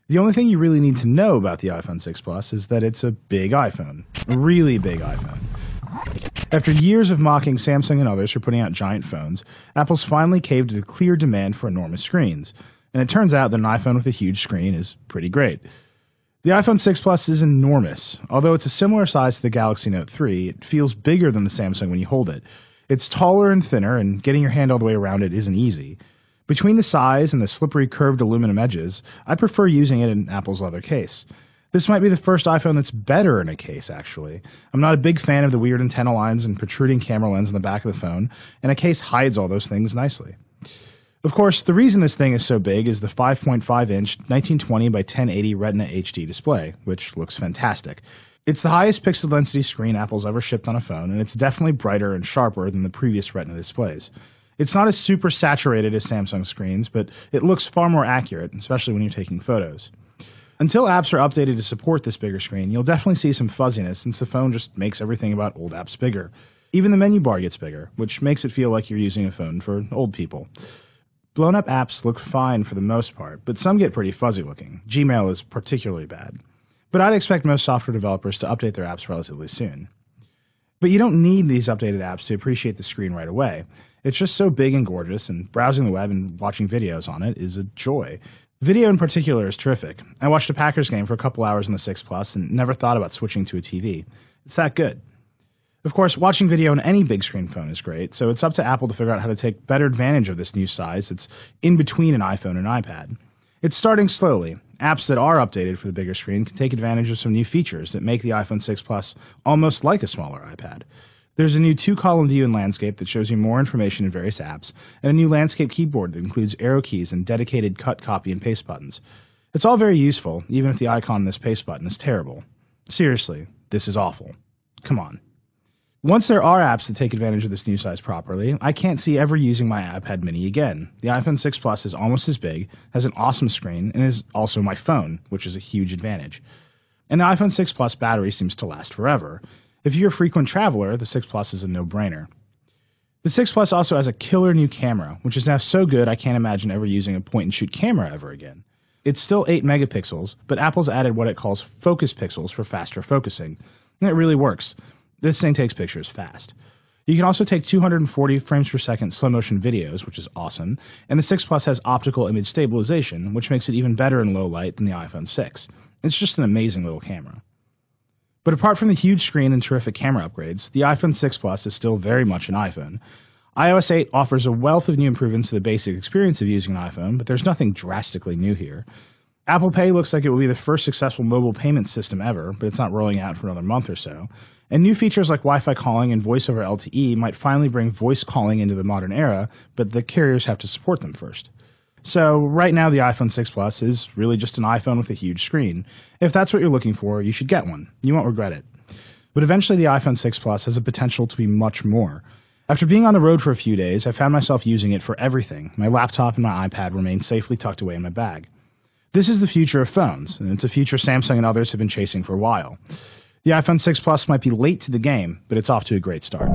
The only thing you really need to know about the iPhone 6 Plus is that it's a big iPhone. A really big iPhone. After years of mocking Samsung and others for putting out giant phones, Apple's finally caved to the clear demand for enormous screens. And it turns out that an iPhone with a huge screen is pretty great. The iPhone 6 Plus is enormous. Although it's a similar size to the Galaxy Note 3, it feels bigger than the Samsung when you hold it. It's taller and thinner, and getting your hand all the way around it isn't easy. Between the size and the slippery curved aluminum edges, I prefer using it in Apple's leather case. This might be the first iPhone that's better in a case, actually. I'm not a big fan of the weird antenna lines and protruding camera lens in the back of the phone, and a case hides all those things nicely. Of course, the reason this thing is so big is the 5.5-inch 1920 by 1080 Retina HD display, which looks fantastic. It's the highest pixel density screen Apple's ever shipped on a phone, and it's definitely brighter and sharper than the previous Retina displays. It's not as super saturated as Samsung screens, but it looks far more accurate, especially when you're taking photos. Until apps are updated to support this bigger screen, you'll definitely see some fuzziness since the phone just makes everything about old apps bigger. Even the menu bar gets bigger, which makes it feel like you're using a phone for old people. Blown-up apps look fine for the most part, but some get pretty fuzzy looking. Gmail is particularly bad. But I'd expect most software developers to update their apps relatively soon. But you don't need these updated apps to appreciate the screen right away. It's just so big and gorgeous, and browsing the web and watching videos on it is a joy. Video in particular is terrific. I watched a Packers game for a couple hours on the 6 Plus and never thought about switching to a TV. It's that good. Of course, watching video on any big screen phone is great, so it's up to Apple to figure out how to take better advantage of this new size that's in between an iPhone and iPad. It's starting slowly. Apps that are updated for the bigger screen can take advantage of some new features that make the iPhone 6 Plus almost like a smaller iPad. There's a new 2-column view in Landscape that shows you more information in various apps, and a new Landscape keyboard that includes arrow keys and dedicated cut, copy, and paste buttons. It's all very useful, even if the icon on this paste button is terrible. Seriously, this is awful. Come on. Once there are apps that take advantage of this new size properly, I can't see ever using my iPad mini again. The iPhone 6 Plus is almost as big, has an awesome screen, and is also my phone, which is a huge advantage. And the iPhone 6 Plus battery seems to last forever. If you're a frequent traveler, the 6 Plus is a no-brainer. The 6 Plus also has a killer new camera, which is now so good I can't imagine ever using a point-and-shoot camera ever again. It's still 8 megapixels, but Apple's added what it calls focus pixels for faster focusing, and it really works. This thing takes pictures fast. You can also take 240 frames per second slow-motion videos, which is awesome, and the 6 Plus has optical image stabilization, which makes it even better in low light than the iPhone 6. It's just an amazing little camera. But apart from the huge screen and terrific camera upgrades, the iPhone 6 Plus is still very much an iPhone. iOS 8 offers a wealth of new improvements to the basic experience of using an iPhone, but there's nothing drastically new here. Apple Pay looks like it will be the first successful mobile payment system ever, but it's not rolling out for another month or so. And new features like Wi-Fi calling and voice over LTE might finally bring voice calling into the modern era, but the carriers have to support them first. So right now the iPhone 6 Plus is really just an iPhone with a huge screen. If that's what you're looking for, you should get one. You won't regret it. But eventually the iPhone 6 Plus has the potential to be much more. After being on the road for a few days, I found myself using it for everything. My laptop and my iPad remain safely tucked away in my bag. This is the future of phones, and it's a future Samsung and others have been chasing for a while. The iPhone 6 Plus might be late to the game, but it's off to a great start.